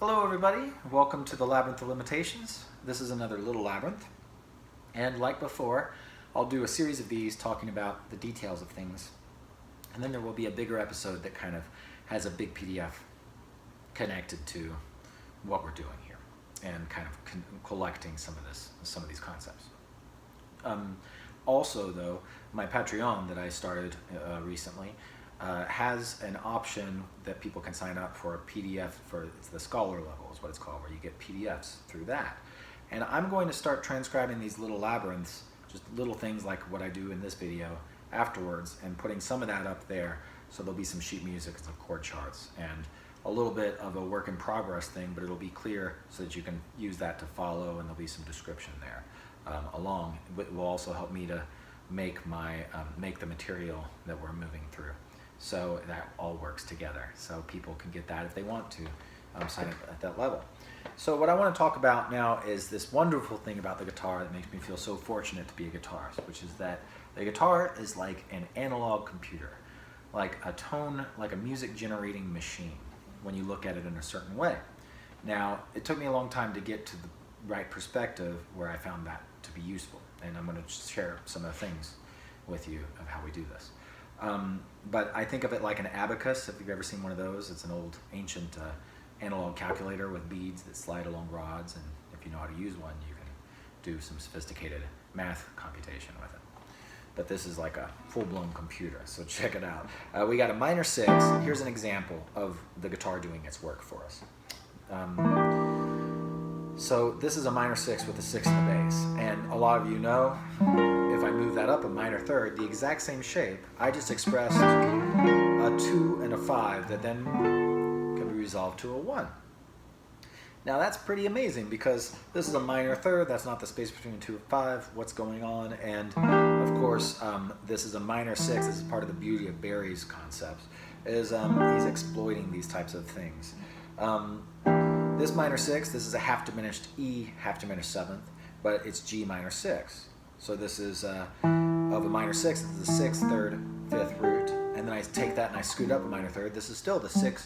Hello everybody, welcome to the Labyrinth of Limitations. This is another Little Labyrinth, and like before, I'll do a series of these talking about the details of things, and then there will be a bigger episode that kind of has a big PDF connected to what we're doing here, and kind of collecting some of these concepts. Also though, my Patreon that I started recently has an option that people can sign up for a PDF for the scholar level is what it's called, where you get PDFs through that. And I'm going to start transcribing these little labyrinths, just little things like what I do in this video afterwards, and putting some of that up there, so there'll be some sheet music and some chord charts and a little bit of a work in progress thing, but it'll be clear so that you can use that to follow, and there'll be some description there along. It will also help me to make the material that we're moving through. So that all works together. So people can get that if they want to sign up at that level. So what I want to talk about now is this wonderful thing about the guitar that makes me feel so fortunate to be a guitarist, which is that the guitar is like an analog computer, like a music generating machine when you look at it in a certain way. Now, it took me a long time to get to the right perspective where I found that to be useful, and I'm going to share some of the things with you of how we do this. But I think of it like an abacus, if you've ever seen one of those. It's an old ancient analog calculator with beads that slide along rods, and if you know how to use one, you can do some sophisticated math computation with it. But this is like a full-blown computer, so check it out. We got a minor 6. Here's an example of the guitar doing its work for us. So this is a minor 6 with a 6 in the bass, and a lot of you know, if I move that up a minor third, the exact same shape, I just expressed a 2 and a 5 that then can be resolved to a 1. Now that's pretty amazing, because this is a minor third, that's not the space between 2 and 5, what's going on, and of course this is a minor 6. This is part of the beauty of Barry's concepts, is he's exploiting these types of things. This minor 6, this is a half diminished E half diminished 7th, but it's G minor 6. So this is of a minor 6, this is the 6th, 3rd, 5th root, and then I take that and I scoot up a minor third. This is still the 6th,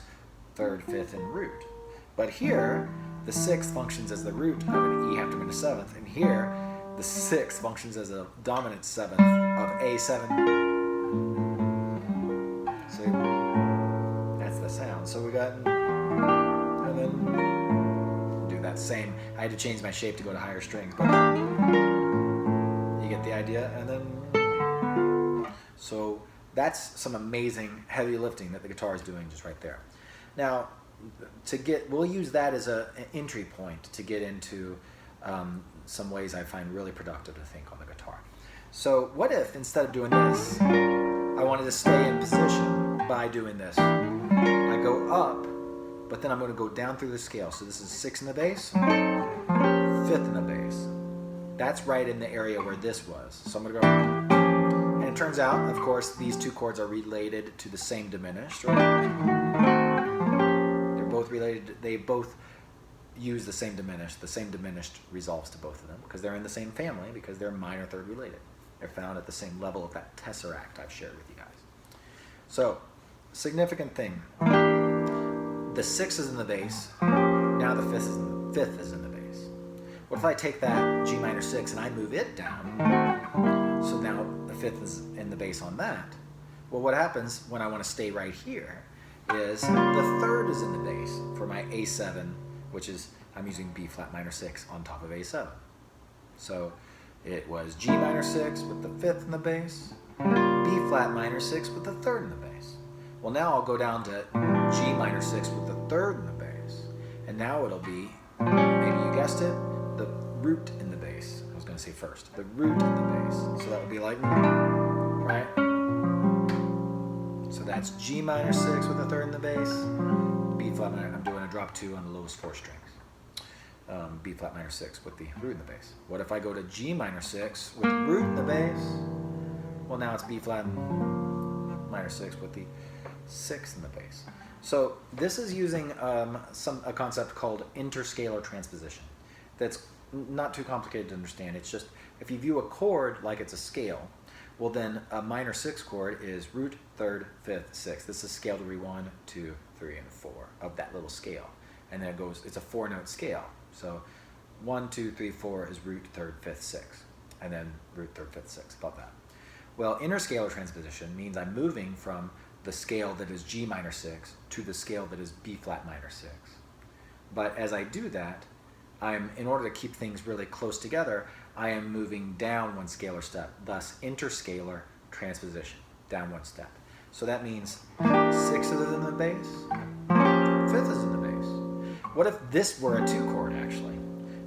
3rd, 5th, and root. But here, the 6th functions as the root of an E half diminished 7th, and here, the 6th functions as a dominant 7th of A7. So that's the sound. So we got, and then do that same. I had to change my shape to go to higher strings, but you get the idea. And then, so that's some amazing heavy lifting that the guitar is doing just right there. Now, we'll use that as an entry point to get into some ways I find really productive to think on the guitar. So what if, instead of doing this, I wanted to stay in position by doing this? I go up, but then I'm going to go down through the scale. So this is 6 in the bass, 5th in the bass. That's right in the area where this was. So I'm going to go, and it turns out, of course, these two chords are related to the same diminished, both related. They both use the same diminished. The same diminished resolves to both of them because they're in the same family, because they're minor third related. They're found at the same level of that tesseract I've shared with you guys. So, significant thing. The 6 is in the bass. Now the 5th is in the bass. What if I take that G minor 6 and I move it down? So now the 5th is in the bass on that. Well, what happens when I want to stay right here is the 3rd is in the bass for my A7, which is, I'm using B flat minor 6 on top of A7. So it was G minor 6 with the 5th in the bass, B flat minor 6 with the 3rd in the bass. Well, now I'll go down to G minor 6 with the 3rd in the bass, and now it'll be, maybe you guessed it, the root in the bass. I was going to say first, the root in the bass. So that would be like, right? So that's G minor 6 with the 3rd in the bass, B flat minor, I'm doing a drop 2 on the lowest 4 strings. B flat minor 6 with the root in the bass. What if I go to G minor 6 with the root in the bass? Well, now it's B flat minor 6 with the 6th in the bass. So this is using a concept called interscalar transposition. That's not too complicated to understand. It's just, if you view a chord like it's a scale, well then a minor 6 chord is root, 3rd, 5th, 6th. This is scale degree 1, 2, 3, and 4 of that little scale. and then it goes, it's a 4-note scale. So 1, 2, 3, 4 is root, third, fifth, sixth, and then root, third, fifth, sixth, about that. Well, interscalar transposition means I'm moving from the scale that is G minor 6 to the scale that is B flat minor 6. But as I do that, in order to keep things really close together, I am moving down one scalar step, thus interscalar transposition, down one step. So that means 6th is in the bass, 5th is in the bass. What if this were a 2 chord actually?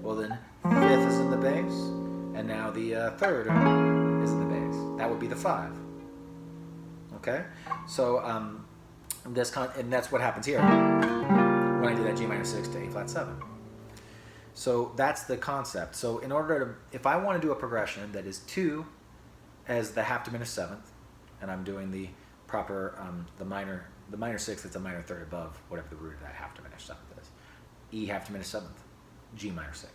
Well then 5th is in the bass, and now the 3rd is in the bass. That would be the 5. Okay? So and that's what happens here when I do that G minor 6 to A flat 7. So that's the concept. So in order to, if I want to do a progression that is 2 as the half diminished 7th, and I'm doing the proper, the minor 6th, that's a minor 3rd above whatever the root of that half diminished 7th is. E half diminished 7th, G minor 6.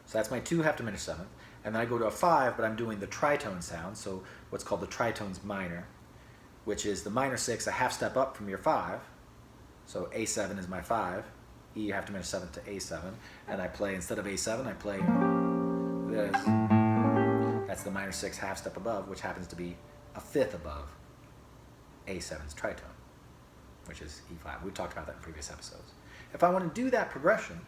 So that's my 2 half diminished 7th. And then I go to a 5, but I'm doing the tritone sound, so what's called the tritones minor, which is the minor 6, a half step up from your 5. So A7 is my 5, E half diminished 7th to A7, and I play, instead of A7, I play this. That's the minor 6 half step above, which happens to be a 5th above A7's tritone, which is E flat. We've talked about that in previous episodes. If I want to do that progression,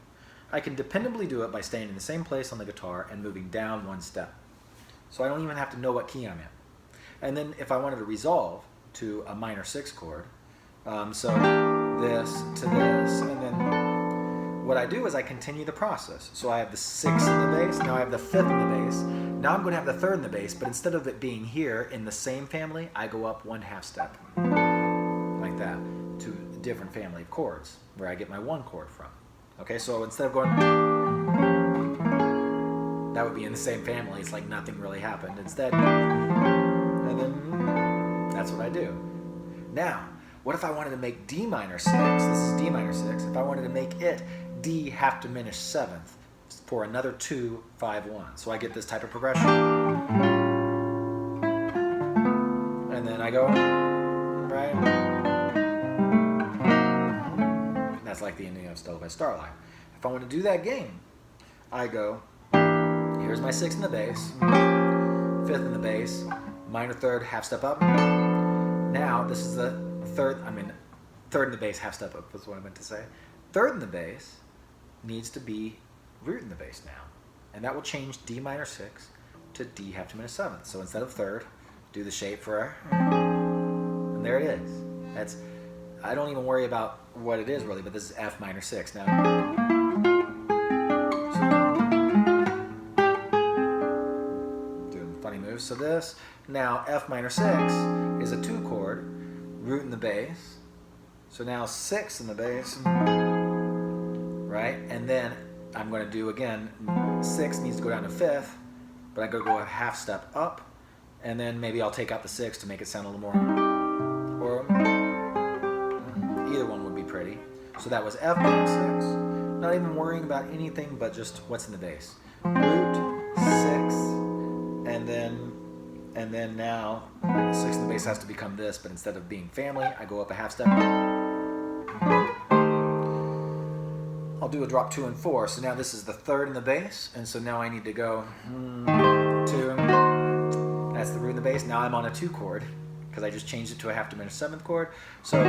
I can dependably do it by staying in the same place on the guitar and moving down one step. So I don't even have to know what key I'm in. And then if I wanted to resolve to a minor 6 chord, so this to this, and then what I do is I continue the process. So I have the 6th in the bass, now I have the 5th in the bass, now I'm going to have the 3rd in the bass, but instead of it being here in the same family, I go up one half step, like that, to a different family of chords, where I get my 1 chord from. Okay, so instead of going, that would be in the same family, it's like nothing really happened. Instead, and then that's what I do. Now, what if I wanted to make D minor 6, this is D minor 6, if I wanted to make it D half diminished 7th for another 2, 5, 1. So I get this type of progression. And then I go, right? That's like the ending of Still by Starlight. If I want to do that game, I go, here's my 6th in the bass, 5th in the bass, minor 3rd, half step up. Now, this is the 3rd, 3rd in the bass, half step up is what I meant to say. 3rd in the bass needs to be root in the bass now. And that will change D minor 6 to D half diminished 7th. So instead of 3rd, do the shape for, and there it is. That's, I don't even worry about what it is really, but this is F minor 6. Now, doing funny moves. So this, now F minor 6 is a 2 chord, root in the bass. So now 6 in the bass, right? And then I'm going to do again, 6 needs to go down to 5th, but I go a half step up, and then maybe I'll take out the 6 to make it sound a little more, or either one would be pretty. So that was F minor 6, not even worrying about anything but just what's in the bass. Root, 6, and then now 6 in the bass has to become this, but instead of being family, I go up a half step. I'll do a drop 2 and 4. So now this is the 3rd in the bass, and so now I need to go 2. That's the root in the bass. Now I'm on a 2 chord because I just changed it to a half diminished 7th chord. So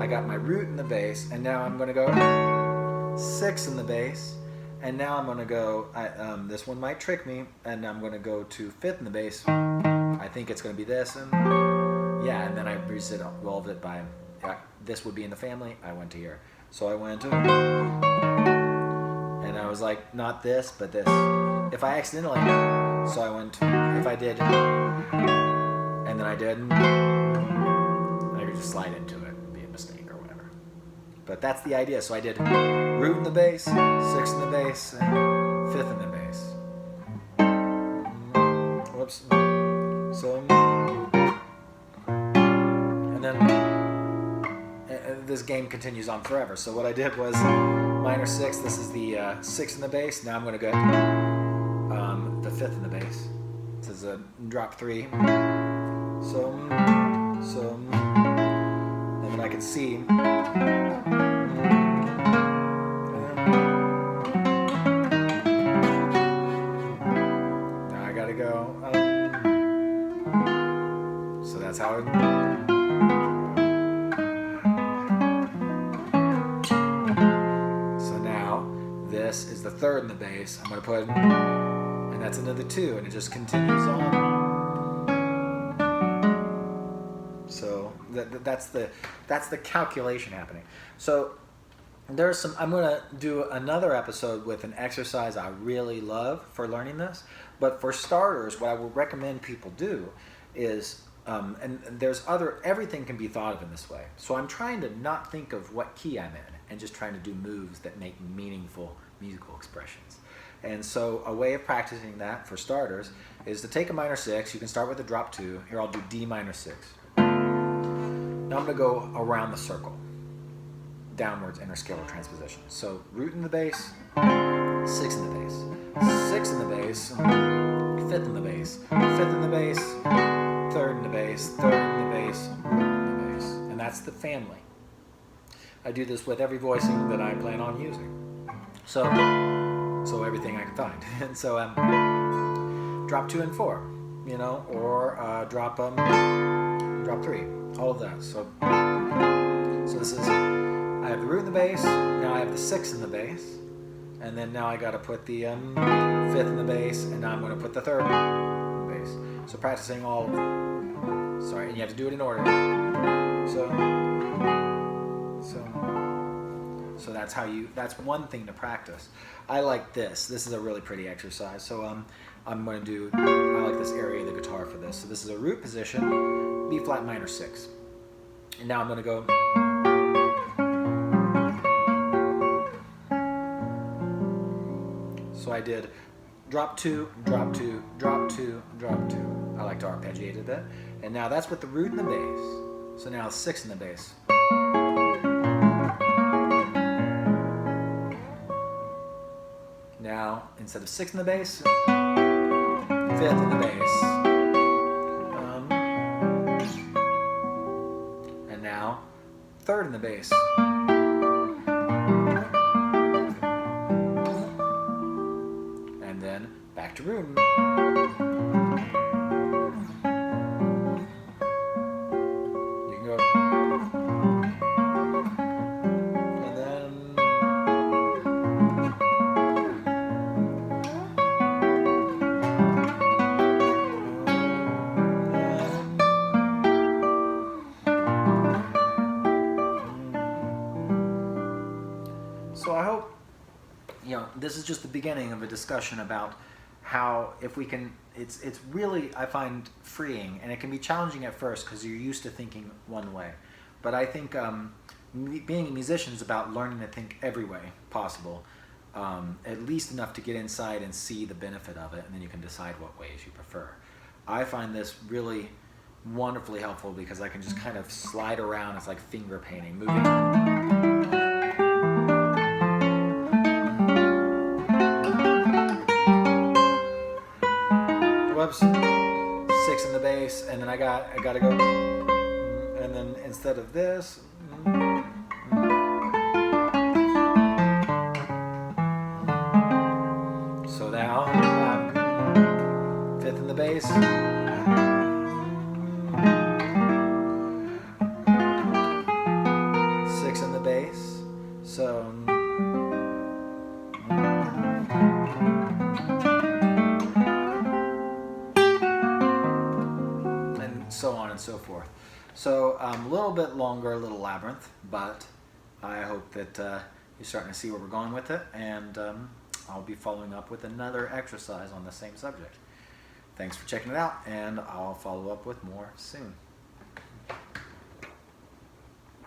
I got my root in the bass, and now I'm going to go 6 in the bass, and now I'm going to go. This one might trick me, and I'm going to go to 5th in the bass. I think it's going to be this, and yeah, and then I resolved it by this would be in the family. I went to here. So I went to, and I was like, not this, but this. If I accidentally, so I went, if I did, and then I did, I could just slide into it and be a mistake or whatever. But that's the idea. So I did root in the bass, 6 in the bass, and 5th in the bass. Whoops. So, and then this game continues on forever. So what I did was minor 6, this is the 6 in the bass. Now I'm going to get the 5th in the bass. This is a drop 3. So, and then I can C, the third in the bass. I'm going to put, and that's another 2, and it just continues on. So that's the calculation happening. So there's some. I'm going to do another episode with an exercise I really love for learning this. But for starters, what I would recommend people do is, and there's everything can be thought of in this way. So I'm trying to not think of what key I'm in and just trying to do moves that make meaningful musical expressions. And so a way of practicing that for starters is to take a minor 6. You can start with a drop 2. Here I'll do D minor 6. Now I'm going to go around the circle, downwards interscalar transposition. So root in the bass, 6 in the bass, 6 in the bass, 5th in the bass, 5th in the bass, 3rd in the bass, 3rd in the bass, root in the bass. And that's the family. I do this with every voicing that I plan on using. So everything I can find. And so drop 2 and 4, you know, or drop 3, all of that. So this is, I have the root in the bass, now I have the 6 in the bass, and then now I got to put the 5th in the bass, and now I'm going to put the 3rd in the bass. So practicing all of them. Sorry, and you have to do it in order. So that's one thing to practice. I like this. This is a really pretty exercise. So I'm going to do, I like this area of the guitar for this. So this is a root position, B flat minor 6. And now I'm going to go. So I did drop 2, drop 2, drop 2, drop 2. I like to arpeggiate a bit. And now that's with the root in the bass. So now 6 in the bass. Now, instead of 6 in the bass, 5th in the bass. And now, 3rd in the bass. And then back to root. You can go. And then. So I hope, you know, this is just the beginning of a discussion about how, if we can, it's really, I find, freeing, and it can be challenging at first because you're used to thinking one way. But I think being a musician is about learning to think every way possible, at least enough to get inside and see the benefit of it, and then you can decide what ways you prefer. I find this really wonderfully helpful because I can just kind of slide around. It's like finger painting, moving. Whoops, 6 in the bass, and then I gotta go, and then instead of this, so now 5th in the bass, 6 in the bass, so. So on and so forth. So a little bit longer, Little Labyrinth, but I hope that you're starting to see where we're going with it, and I'll be following up with another exercise on the same subject. Thanks for checking it out, and I'll follow up with more soon.